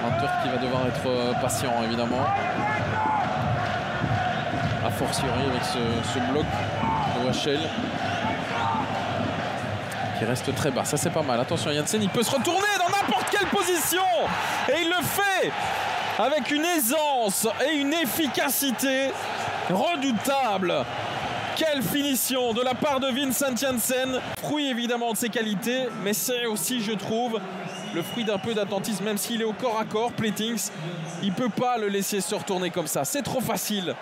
Hunter qui va devoir être patient évidemment. A fortiori avec ce bloc de Wachel qui reste très bas. Ça c'est pas mal. Attention, Janssen, il peut se retourner dans n'importe quelle position et il le fait avec une aisance et une efficacité redoutable. Quelle finition de la part de Vincent Janssen. Fruit évidemment de ses qualités, mais c'est aussi, je trouve, le fruit d'un peu d'attentisme. Même s'il est au corps à corps, Platings, il ne peut pas le laisser se retourner comme ça. C'est trop facile.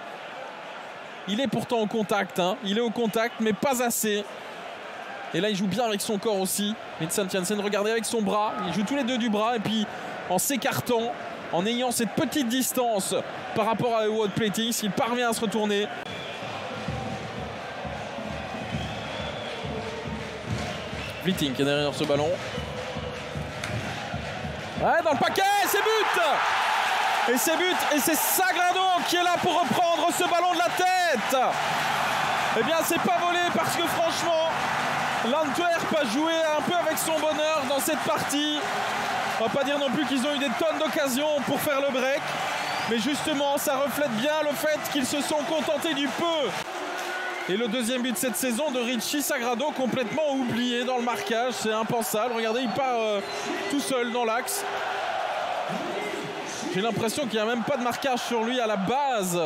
Il est pourtant au contact, hein. Il est au contact, mais pas assez. Et là, il joue bien avec son corps aussi. Vincent Janssen, regardez avec son bras. Il joue tous les deux du bras et puis en s'écartant, en ayant cette petite distance par rapport à Wout Platings, il parvient à se retourner. Platings qui est derrière ce ballon. Ouais, dans le paquet, c'est but! Et c'est but, et c'est Sagrado qui est là pour reprendre ce ballon de la tête. Eh bien, c'est pas volé parce que franchement, l'Antwerp a joué un peu avec son bonheur dans cette partie. On va pas dire non plus qu'ils ont eu des tonnes d'occasions pour faire le break. Mais justement, ça reflète bien le fait qu'ils se sont contentés du peu. Et le deuxième but de cette saison de Richie Sagrado, complètement oublié dans le marquage. C'est impensable. Regardez, il part tout seul dans l'axe. J'ai l'impression qu'il n'y a même pas de marquage sur lui à la base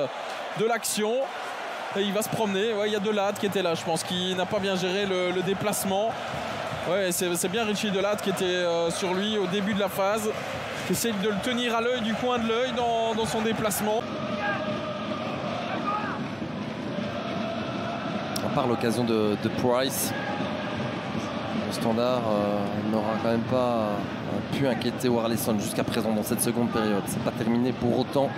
de l'action. Et il va se promener. Ouais, il y a Delatte qui était là, je pense, qui n'a pas bien géré le déplacement. Ouais, c'est bien Richie Delatte qui était sur lui au début de la phase, qui essaie de le tenir à l'œil, du coin de l'œil dans son déplacement. À part l'occasion de Price, le Standard n'aura quand même pas pu inquiéter Warleson jusqu'à présent dans cette seconde période. C'est pas terminé pour autant.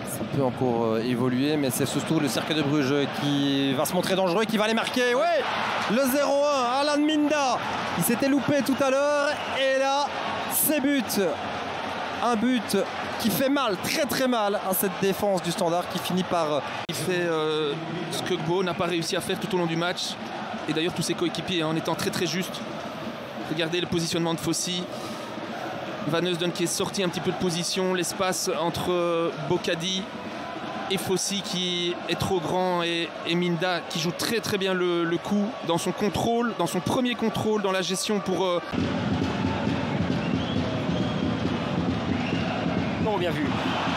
Ça peut encore évoluer, mais c'est surtout le Cercle de Bruges qui va se montrer dangereux et qui va aller marquer. Ouais, le 0-1, Alan Minda. Il s'était loupé tout à l'heure et là, c'est but. Un but qui fait mal, très très mal à cette défense du Standard qui finit par... Il fait ce que Go n'a pas réussi à faire tout au long du match. Et d'ailleurs tous ses coéquipiers en étant très très juste. Regardez le positionnement de Fossey. Van Heusden qui est sorti un petit peu de position. L'espace entre Bocadi et Fossey qui est trop grand. Et Minda qui joue très très bien le coup dans son contrôle, dans son premier contrôle, dans la gestion pour... Non, bien vu,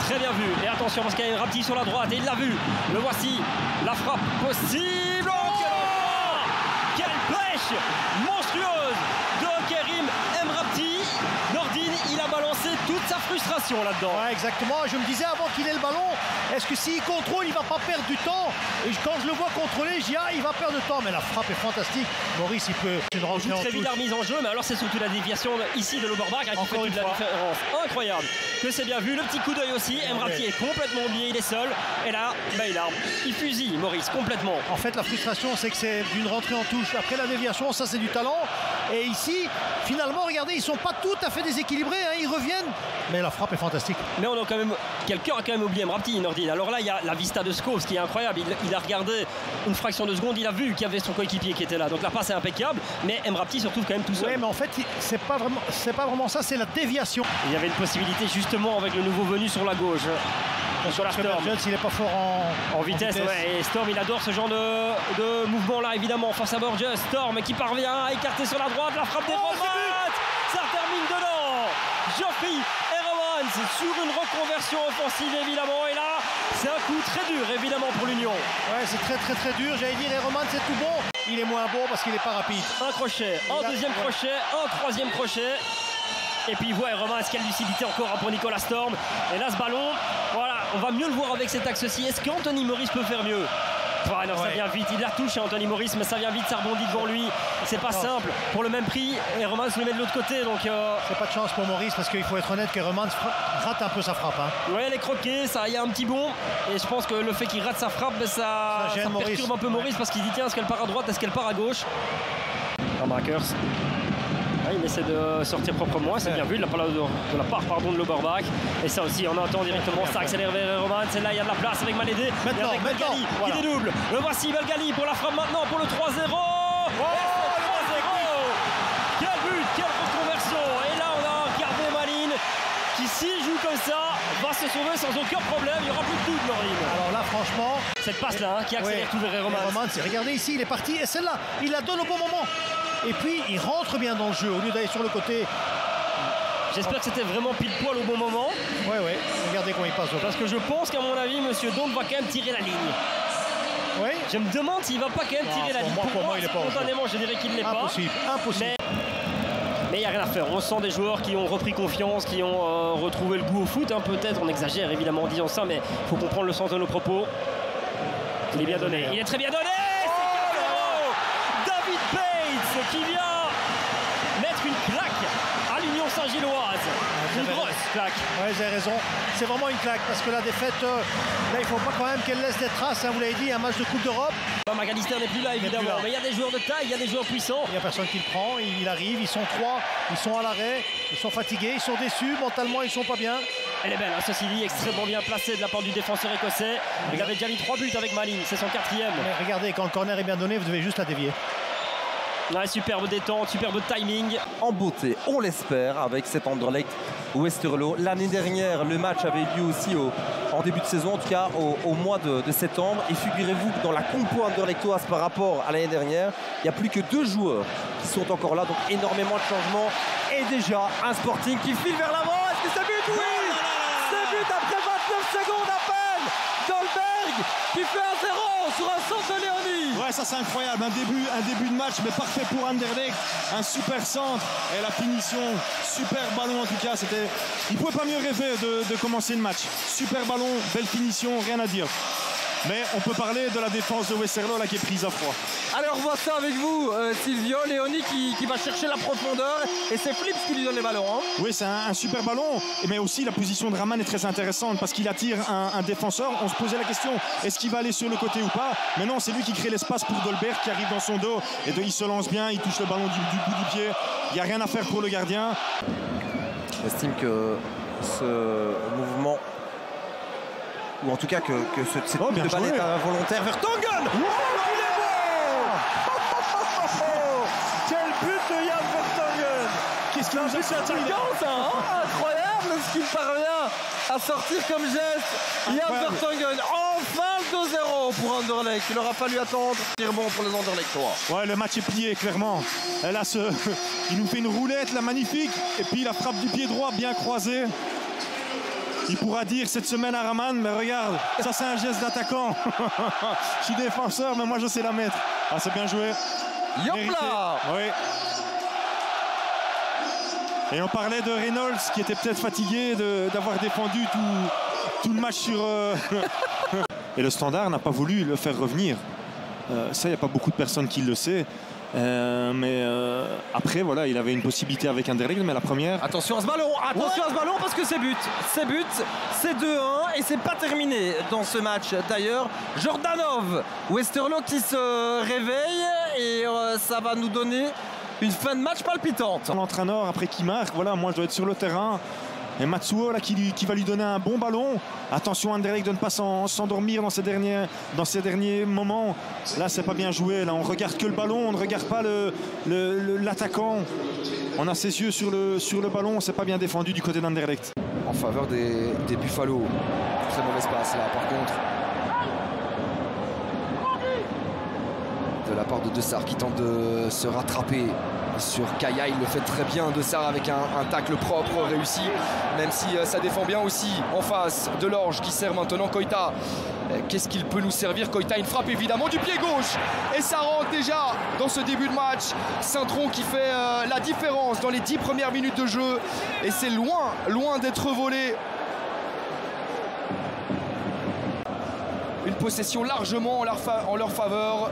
très bien vu. Et attention parce qu'il y a Rapti sur la droite et il l'a vu. Le voici, la frappe possible. Oh, quelle pêche monstrueuse de Kerim Emrapti. Nordin, il a balancé toute sa frustration là-dedans. Ouais, exactement. Je me disais avant qu'il ait le ballon, est-ce que s'il contrôle, il va pas perdre du temps? Et quand je le vois contrôler, je dis ah, il va perdre du temps. Mais la frappe est fantastique. Maurice, il peut une rentrée en très vite la remise en jeu, mais alors c'est surtout la déviation ici de Loberbach qui fait toute la différence. Incroyable. Que c'est bien vu. Le petit coup d'œil aussi. Emrapti est complètement oublié, il est seul. Et là, il fusille Maurice complètement. En fait, la frustration, c'est que c'est d'une rentrée en touche. Après la déviation, ça c'est du talent. Et ici, finalement, regardez, ils sont pas tout à fait déséquilibrés. Hein, ils reviennent. Mais la frappe est fantastique. Mais on a quand même... Quelqu'un a quand même oublié Emrapti, Nordin. Alors là, il y a la vista de Skov, qui est incroyable. Il a regardé une fraction de seconde, il a vu qu'il y avait son coéquipier qui était là. Donc la passe est impeccable. Mais Emrapti se retrouve quand même tout seul. Oui, mais en fait, c'est pas vraiment ça, c'est la déviation. Il y avait une possibilité justement avec le nouveau venu sur la gauche. Sur la Storm. Il n'est pas fort en vitesse. Ouais. Et Storm, il adore ce genre de mouvement-là, évidemment, face à Borges. Storm qui parvient à écarter sur la droite. La frappe des Romans. Ça termine dedans. Geoffrey Hermans sur une reconversion offensive, évidemment. Et là, c'est un coup très dur, évidemment, pour l'Union. Ouais, c'est très dur. J'allais dire, Hermans, c'est tout bon. Il est moins bon parce qu'il n'est pas rapide. Un crochet, un deuxième crochet, un troisième crochet. Et puis, ouais, Romain, quelle lucidité encore pour Nicolas Storm. Et là, ce ballon, voilà, on va mieux le voir avec cet axe-ci. Est-ce qu'Anthony Maurice peut faire mieux? Ouais, non, ça vient vite. Il la touche, Anthony Maurice, mais ça vient vite, ça rebondit devant lui. C'est pas simple. Pour le même prix, et Romain se le met de l'autre côté. Donc, c'est pas de chance pour Maurice parce qu'il faut être honnête que Romain rate un peu sa frappe. Hein. Ouais, elle est croquée, il y a un petit bond. Et je pense que le fait qu'il rate sa frappe, ça perturbe un peu Maurice parce qu'il dit tiens, est-ce qu'elle part à droite, est-ce qu'elle part à gauche? Braqueurs. Il essaie de sortir proprement, c'est bien vu de la part de Loberbach. Et ça aussi, on entend directement, ça accélère vers Roman. C'est là, il y a de la place avec Malédé. Maintenant, avec Belgali qui dédouble. Le voici, Belgali pour la frappe maintenant pour le 3-0. Quel but sauver sans aucun problème. Il n'y aura plus de doute, Norim. Alors là, franchement, Cette passe-là qui accélère tout vers Romans. Regardez ici, il est parti. Et celle-là, il la donne au bon moment. Et puis, il rentre bien dans le jeu au lieu d'aller sur le côté. J'espère que c'était vraiment pile poil au bon moment. Ouais. Regardez comment il passe. Parce que je pense qu'à mon avis, Monsieur Daum va quand même tirer la ligne. Oui. Je me demande s'il va pas quand même tirer la ligne. Pour moi, il est pas en jeu. Spontanément, je dirais qu'il ne l'est pas. Impossible. Mais il n'y a rien à faire. On sent des joueurs qui ont repris confiance, qui ont retrouvé le goût au foot. Hein, peut-être, on exagère évidemment en disant ça, mais il faut comprendre le sens de nos propos. Il est bien donné. Il est très bien donné. C'est 4-0. David Bates qui vient mettre une claque à l'Union Saint-Gilloise. Une grosse claque. Oui, vous avez raison. C'est vraiment une claque parce que la défaite, là, il ne faut pas quand même qu'elle laisse des traces. Hein, vous l'avez dit, un match de Coupe d'Europe. McAllister n'est plus là, évidemment. Mais il y a des joueurs de taille, il y a des joueurs puissants. Il n'y a personne qui le prend. Il arrive, ils sont 3, ils sont à l'arrêt, ils sont fatigués, ils sont déçus. Mentalement, ils ne sont pas bien. Elle est belle, hein, ceci dit, extrêmement bien placée de la part du défenseur écossais. Il avait déjà mis 3 buts avec Malin, c'est son 4e. Mais regardez, quand le corner est bien donné, vous devez juste la dévier. Ouais, superbe détente, superbe timing. En beauté, on l'espère, avec cet Anderlecht Westerlo. L'année dernière, le match avait eu lieu aussi en début de saison, en tout cas au mois de septembre. Et figurez-vous que dans la compo anderlechtoise par rapport à l'année dernière, il n'y a plus que 2 joueurs qui sont encore là, donc énormément de changements. Et déjà, un Sporting qui file vers l'avant. Est-ce que c'est but? Oui! C'est but après 29 secondes à peine! Dolberg qui fait 1-0 sur un centre de Léonie. Ouais, ça c'est incroyable, un début de match mais parfait pour Anderlecht, un super centre et la finition, super ballon en tout cas, il ne pouvait pas mieux rêver de commencer le match. Super ballon, belle finition, rien à dire. Mais on peut parler de la défense de Westerlo là qui est prise à froid. Alors on voit ça avec vous, Silvio, Léonie qui va chercher la profondeur et c'est Flips qui lui donne les ballons. Hein. Oui, c'est un super ballon, mais aussi la position de Raman est très intéressante parce qu'il attire un défenseur. On se posait la question, est-ce qu'il va aller sur le côté ou pas? Mais non, c'est lui qui crée l'espace pour Dolberg qui arrive dans son dos et il se lance bien, il touche le ballon du bout du pied. Il n'y a rien à faire pour le gardien. J'estime que ce mouvement, ou en tout cas que cette coupe de balle est involontaire. Vertonghen. Oh, il est bon. Quel but de Jan Vertonghen. Qu'est-ce qu'il nous a fait Incroyable ce qu'il parvient à sortir comme geste. Jan Vertonghen, enfin 2-0 pour Anderlecht. Il aura fallu attendre. C'est bon pour les Anderlechtois. Ouais, le match est plié clairement. Et là, il nous fait une roulette là, magnifique. Et puis la frappe du pied droit bien croisée. Il pourra dire cette semaine à Raman, mais regarde, ça c'est un geste d'attaquant. Je suis défenseur, mais moi je sais la mettre. Ah, c'est bien joué. Yopla. Oui. Et on parlait de Reynolds qui était peut-être fatigué d'avoir défendu tout le match sur... Et le Standard n'a pas voulu le faire revenir. Ça, il n'y a pas beaucoup de personnes qui le savent. Mais après voilà, il avait une possibilité avec Anderlecht, mais la première. Attention à ce ballon, parce que c'est but, c'est 2-1 et c'est pas terminé dans ce match. D'ailleurs, Jordanov, Westerlo qui se réveille et ça va nous donner une fin de match palpitante. L'entraîneur après qui marque, voilà, moi je dois être sur le terrain. Et Matsuo là, qui va lui donner un bon ballon. Attention Anderlecht de ne pas s'endormir dans ces derniers moments. Là c'est pas bien joué. Là on regarde que le ballon, on ne regarde pas l'attaquant. On a ses yeux sur le ballon. C'est pas bien défendu du côté d'Anderlecht. En faveur des Buffalo. Très mauvais passe là par contre. De la part de Dessart qui tente de se rattraper sur Kaya, il le fait très bien. Dessart avec un tacle propre réussi, même si ça défend bien aussi en face. Delorge qui sert maintenant Koita. Qu'est-ce qu'il peut nous servir? Koita, une frappe évidemment du pied gauche et ça rentre déjà dans ce début de match. Saint-Tron qui fait la différence dans les 10 premières minutes de jeu et c'est loin d'être volé. Une possession largement en leur faveur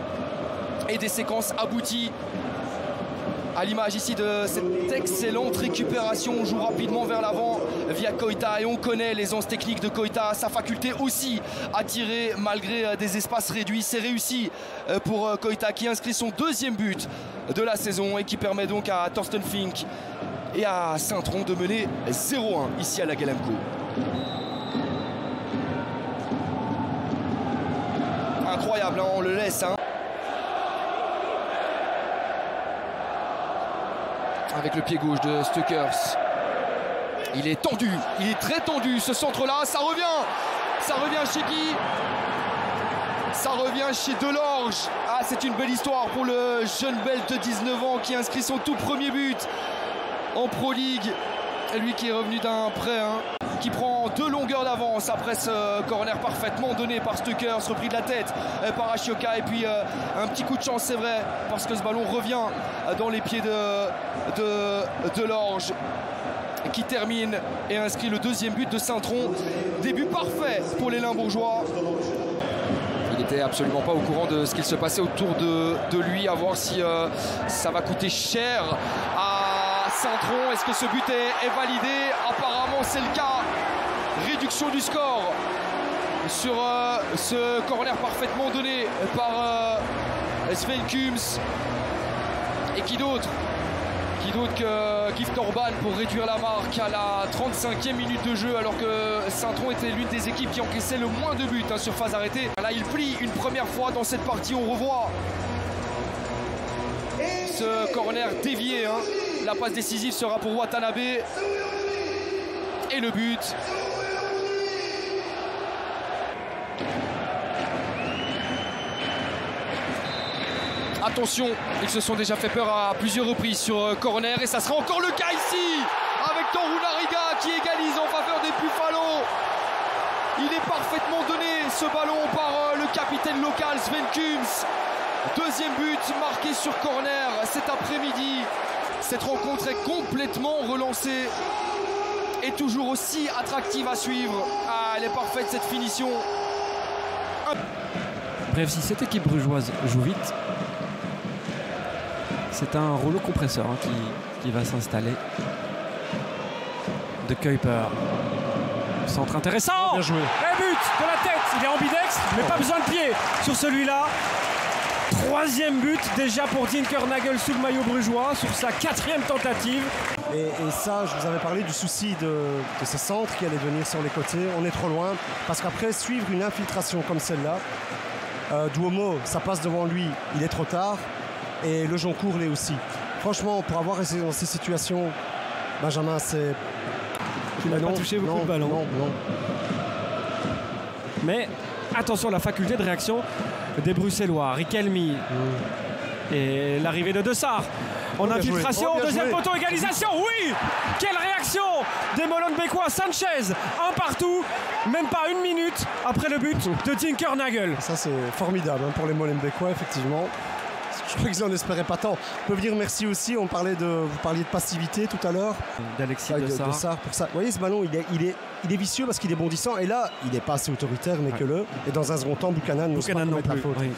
et des séquences abouties. À l'image ici de cette excellente récupération, on joue rapidement vers l'avant via Koita et on connaît les anses techniques de Koita, sa faculté aussi à tirer malgré des espaces réduits. C'est réussi pour Koita qui inscrit son 2e but de la saison et qui permet donc à Thorsten Fink et à Saint-Tron de mener 0-1 ici à la Galemco. Incroyable, hein, on le laisse. Hein. Avec le pied gauche de Stukers. Il est tendu, il est très tendu ce centre-là, ça revient chez qui? Ça revient chez Delorge. Ah, c'est une belle histoire pour le jeune Belge de 19 ans qui inscrit son tout premier but en Pro League. Lui qui est revenu d'un prêt, qui prend 2 longueurs d'avance après ce corner parfaitement donné par Stuckers, repris de la tête par Ashioka. Et puis un petit coup de chance, c'est vrai, parce que ce ballon revient dans les pieds de Delorge, qui termine et inscrit le 2e but de Saint-Tron. Début parfait pour les Limbourgeois. Il n'était absolument pas au courant de ce qu'il se passait autour de lui, à voir si ça va coûter cher à Saint-Tron. Est-ce que ce but est validé? Apparemment c'est le cas. Réduction du score sur ce corner parfaitement donné par Sven Kums. Et qui d'autre que Gift Orban pour réduire la marque à la 35e minute de jeu, alors que Saint-Tron était l'une des équipes qui encaissait le moins de buts sur phase arrêtée. Là, il plie une première fois dans cette partie. On revoit ce corner dévié. La passe décisive sera pour Watanabe. Et le but. Attention, ils se sont déjà fait peur à plusieurs reprises sur corner, et ça sera encore le cas ici avec Torunariga qui égalise en faveur des Buffalo. Il est parfaitement donné ce ballon par le capitaine local Sven Kums. 2e but marqué sur corner cet après-midi. Cette rencontre est complètement relancée et toujours aussi attractive à suivre. Ah, elle est parfaite cette finition. Bref, si cette équipe brugeoise joue vite, c'est un rouleau compresseur qui va s'installer. De Kuiper. Centre intéressant. Bien joué. Et but de la tête. Il est ambidextre, mais pas besoin de pied sur celui-là. 3e but déjà pour Dinkernagel sous le maillot brugeois sur sa 4e tentative. Et ça, je vous avais parlé du souci de ces centres qui allaient venir sur les côtés. On est trop loin. Parce qu'après, suivre une infiltration comme celle-là, Duomo, ça passe devant lui, il est trop tard. Et le Joncourt l'est aussi. Franchement, pour avoir essayé dans ces situations, Benjamin, c'est... Tu n'as pas touché beaucoup de ballons. Non. Mais attention à la faculté de réaction des Bruxellois. Riquelme et l'arrivée de Dessart en infiltration. Deuxième poteau, égalisation. Oui, quelle réaction des Molenbeekois. Sanchez, un partout, même pas 1 minute après le but de Dinkernagel. Ça, c'est formidable pour les Molenbeekois, effectivement. Je crois qu'ils n'en espéraient pas tant. On peut dire merci aussi. Vous parliez de passivité tout à l'heure. D'Alexis Dessart. Pour ça. Vous voyez, ce ballon, il est vicieux parce qu'il est bondissant. Et là, il n'est pas assez autoritaire, mais que le. Et dans un second temps, Buchanan n'ose pas commettre la faute. Oui.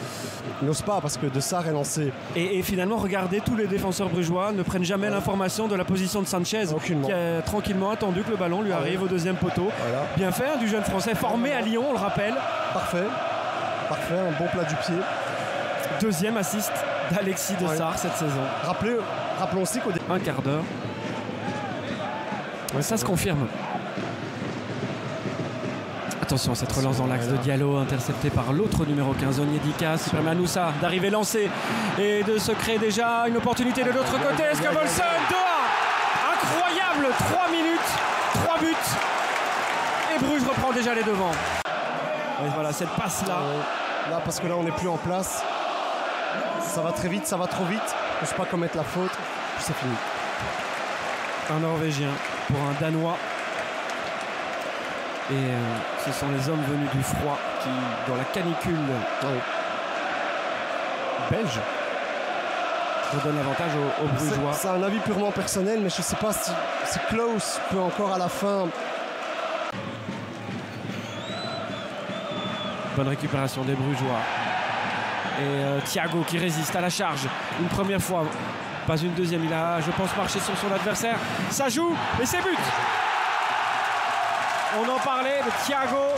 Il n'ose pas parce que Dessart est lancé. Et finalement, regardez, tous les défenseurs brugeois ne prennent jamais l'information de la position de Sanchez, qui a tranquillement attendu que le ballon lui arrive au 2e poteau. Voilà. Bien fait, du jeune Français formé à Lyon, on le rappelle. Parfait, un bon plat du pied. 2e assist d'Alexis Dessart cette saison. Rappelons aussi qu'au un quart d'heure. Ça se confirme. Attention, cette relance dans l'axe de Diallo, interceptée par l'autre numéro 15, Onyedika, qui permet à Noussa d'arriver lancé et de se créer déjà une opportunité de l'autre côté. Eskevolson, 2-1. Incroyable, 3 minutes, 3 buts. Et Bruges reprend déjà les devants. Et voilà, cette passe-là. Là, parce que là, on n'est plus en place. Ça va très vite, ça va trop vite. On ne peut pas commettre la faute. C'est fini. Un Norvégien pour un Danois. Et ce sont les hommes venus du froid qui, dans la canicule belge, redonnent l'avantage aux Brugeois. C'est un avis purement personnel, mais je ne sais pas si Klaus peut encore à la fin. Bonne récupération des Brugeois. Et Thiago qui résiste à la charge une première fois, pas une deuxième. Il a, je pense, marché sur son adversaire. Ça joue et c'est but. On en parlait de Thiago.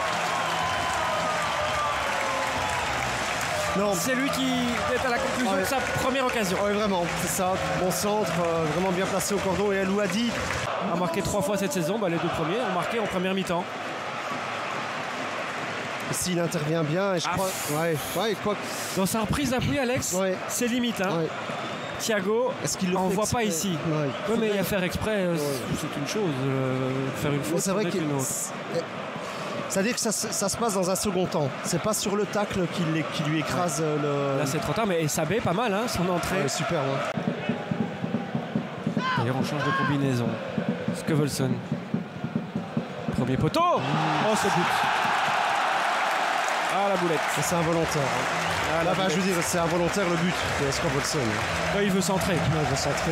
Non. C'est lui qui est à la conclusion de sa première occasion. Oui, vraiment, c'est ça. Bon centre, vraiment bien placé au cordon. Et Alouadi a marqué 3 fois cette saison. Les 2 premiers ont marqué en première mi-temps. S'il intervient bien, et je crois. Quoi. Dans sa reprise d'appui, Alex, c'est limite. Thiago, on ne voit pas ici. Ouais. Oui, mais à faire exprès, c'est une chose. Faire une faute, c'est vrai qu'une autre. C'est-à-dire que ça se passe dans un second temps. C'est pas sur le tacle qui lui écrase le. Là, c'est trop tard, mais Sabé, pas mal, hein, son entrée. Ouais, super. Ouais. D'ailleurs, on change de combinaison. Scovelson. Premier poteau. Oh, ce but. Ah, la boulette. C'est involontaire. Ah, là, je veux dire, c'est involontaire le but de Scovelson. Là, il veut centrer. Il veut centrer.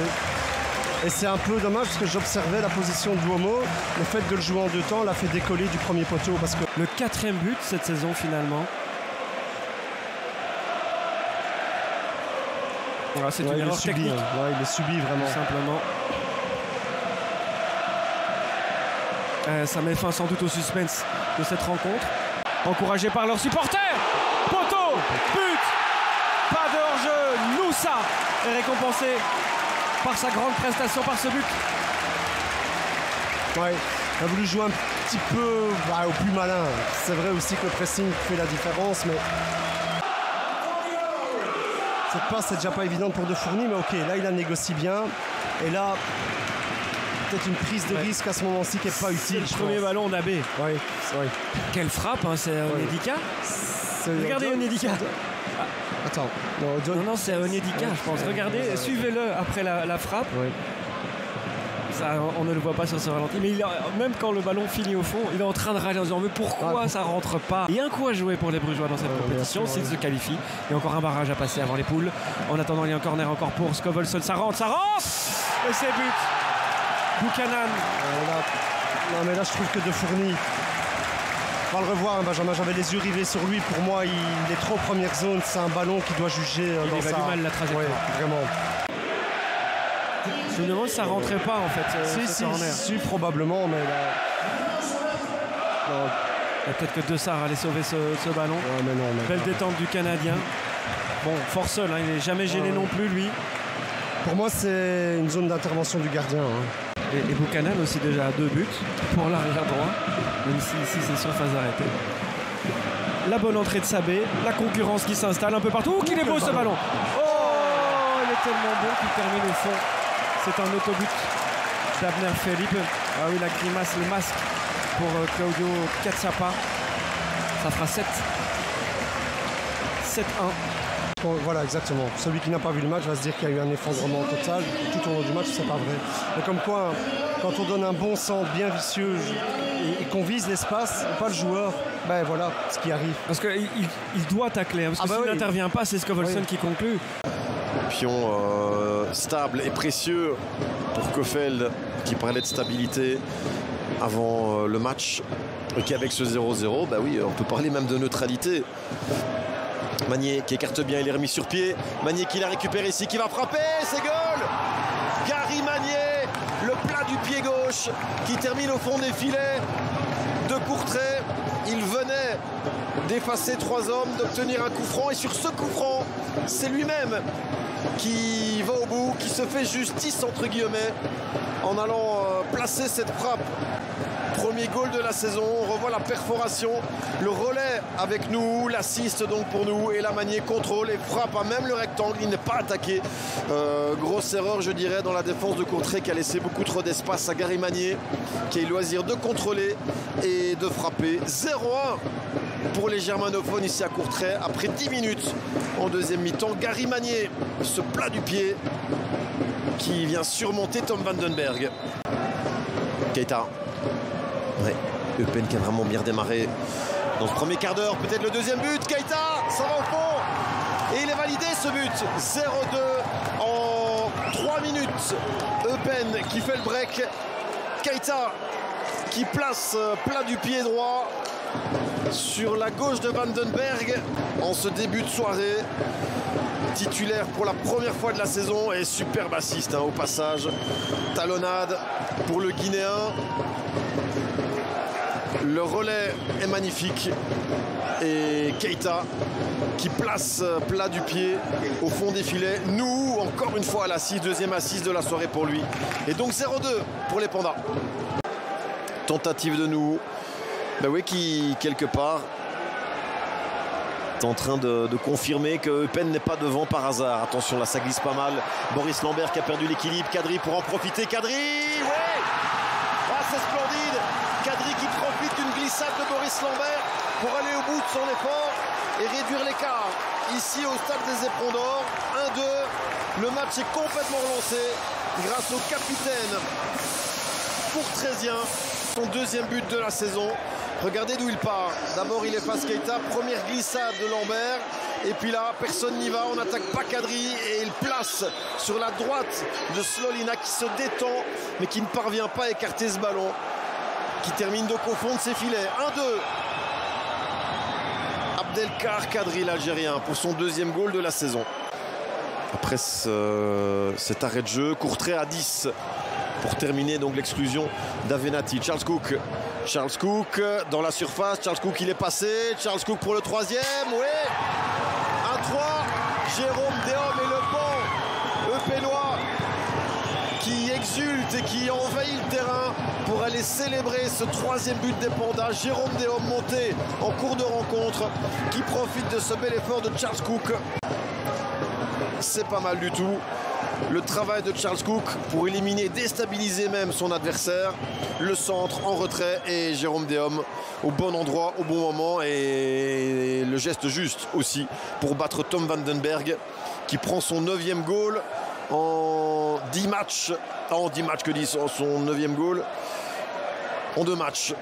Et c'est un peu dommage parce que j'observais la position de Duomo. Le fait de le jouer en 2 temps l'a fait décoller du premier poteau. Parce que le 4e but cette saison, finalement. Voilà, c'est une erreur technique. Ouais, il est subi vraiment. Tout simplement. Ça met fin sans doute au suspense de cette rencontre. Encouragé par leurs supporters. Poteau, but, pas de hors-jeu. Noussa est récompensé par sa grande prestation, par ce but. Ouais, il a voulu jouer un petit peu au plus malin. C'est vrai aussi que le pressing fait la différence, mais cette passe c'est déjà pas évidente pour De Fourny, mais ok, là il la négocie bien. Et là, peut-être une prise de risque à ce moment-ci qui n'est pas utile. Le premier ballon d'Abbé. Ouais. Quelle frappe, hein, c'est Onyedika. Regardez Onyedika. Attends. Non, c'est Onyedika, je pense. Regardez, suivez-le après la frappe. Ouais. Ça, on ne le voit pas sur ce ralenti, mais même quand le ballon finit au fond, il est en train de râler en disant mais pourquoi ça rentre pas. Il y a un coup à jouer pour les Brugeois dans cette compétition s'ils se qualifient. Il y a encore un barrage à passer avant les poules. En attendant, il y a un corner encore pour Scovelson. Ça rentre et c'est but. Buchanan. Non mais là je trouve que De Fourny, on va le revoir, Benjamin, j'avais les yeux rivés sur lui. Pour moi, il est trop première zone. C'est un ballon qui doit juger. Il évalue mal la trajectoire. Ouais, vraiment. Je me demande si ça rentrait pas en fait. Si, probablement, mais là... Peut-être que De Sarre allait sauver ce ballon. Ouais, mais non, belle détente du Canadien. Bon, fort seul, hein, il n'est jamais gêné non plus, lui. Pour moi, c'est une zone d'intervention du gardien. Hein. Et Buchanan aussi déjà à 2 buts pour l'arrière droit, même si ici c'est surface arrêtée. La bonne entrée de Sabé, la concurrence qui s'installe un peu partout. Oh, qu'il est beau ce ballon! Oh, il est tellement bon qu'il termine au fond. C'est un autobut d'Abner Felipe. Ah oui, la grimace, le masque pour Claudio Cazzapa. Ça fera 7-1. Voilà, exactement. Celui qui n'a pas vu le match va se dire qu'il y a eu un effondrement total. Tout au long du match, c'est pas vrai. Mais comme quoi, quand on donne un bon centre bien vicieux et qu'on vise l'espace, pas le joueur, ben voilà ce qui arrive. Parce qu'il doit tacler, hein, parce que s'il n'intervient pas, c'est Scovelson qui conclut. Pion stable et précieux pour Kofeld, qui parlait de stabilité avant le match, et qui avec ce 0-0, bah oui, on peut parler même de neutralité. Magnier qui écarte bien, il est remis sur pied. Magnier qui l'a récupéré ici, qui va frapper, c'est goal! Gary Magnier, le plat du pied gauche, qui termine au fond des filets de Courtrai. Il venait d'effacer 3 hommes, d'obtenir un coup franc, et sur ce coup franc, c'est lui-même qui va au bout, qui se fait justice entre guillemets en allant placer cette frappe. Premier goal de la saison, on revoit la perforation, le relais avec nous, l'assist donc pour nous, et la Magnier contrôle et frappe à même le rectangle, il n'est pas attaqué. Grosse erreur je dirais dans la défense de Courtrai qui a laissé beaucoup trop d'espace à Gary Magnier, qui a eu le loisir de contrôler et de frapper. 0-1 pour les germanophones ici à Courtrai après 10 minutes en deuxième mi-temps. Gary Magnier, ce plat du pied qui vient surmonter Tom Vandenberg. Keita. Ouais, Eupen qui a vraiment bien démarré dans ce premier quart d'heure. Peut-être le deuxième but. Keita, ça va au fond. Et il est validé ce but. 0-2 en 3 minutes. Eupen qui fait le break. Keita qui place plat du pied droit sur la gauche de Vandenberg en ce début de soirée. Titulaire pour la première fois de la saison et superbe assist au passage. Talonnade pour le Guinéen. Le relais est magnifique et Keita qui place plat du pied au fond des filets. Nous, encore une fois à l'assist, deuxième assist de la soirée pour lui. Et donc 0-2 pour les Pandas. Tentative de nous, ben oui, qui quelque part est en train de confirmer que Eupen n'est pas devant par hasard. Attention, là ça glisse pas mal. Boris Lambert qui a perdu l'équilibre. Kadri pour en profiter. Kadri, ouais, ah, c'est splendide. Kadri qui profite d'une glissade de Boris Lambert pour aller au bout de son effort et réduire l'écart. Ici au stade des Éperons d'Or, 1-2. Le match est complètement relancé grâce au capitaine Courtrésien, son deuxième but de la saison. Regardez d'où il part. D'abord il efface Keita, première glissade de Lambert. Et puis là, personne n'y va, on n'attaque pas Kadri. Et il place sur la droite de Slolina qui se détend, mais qui ne parvient pas à écarter ce ballon. Qui termine donc au fond de ses filets. 1-2. Abdelkar Kadri, l'Algérien, pour son deuxième goal de la saison. Après cet arrêt de jeu, Courtrai à 10 pour terminer donc l'exclusion d'Avenatti. Charles Cook dans la surface. Charles Cook, il est passé. Charles Cook pour le troisième. Oui, 1-3. Jérôme Déhomme et le banc eupénois qui exulte et qui envahit le terrain pour aller célébrer ce troisième but des Pandas. Jérôme Déhomme monté en cours de rencontre qui profite de ce bel effort de Charles Cook. C'est pas mal du tout. Le travail de Charles Cook pour éliminer, déstabiliser même son adversaire. Le centre en retrait et Jérôme Déhomme au bon endroit, au bon moment. Et le geste juste aussi pour battre Tom Vandenberg qui prend son 9e goal en 10 matchs. En 10 matchs que dit son 9e goal en 2 matchs.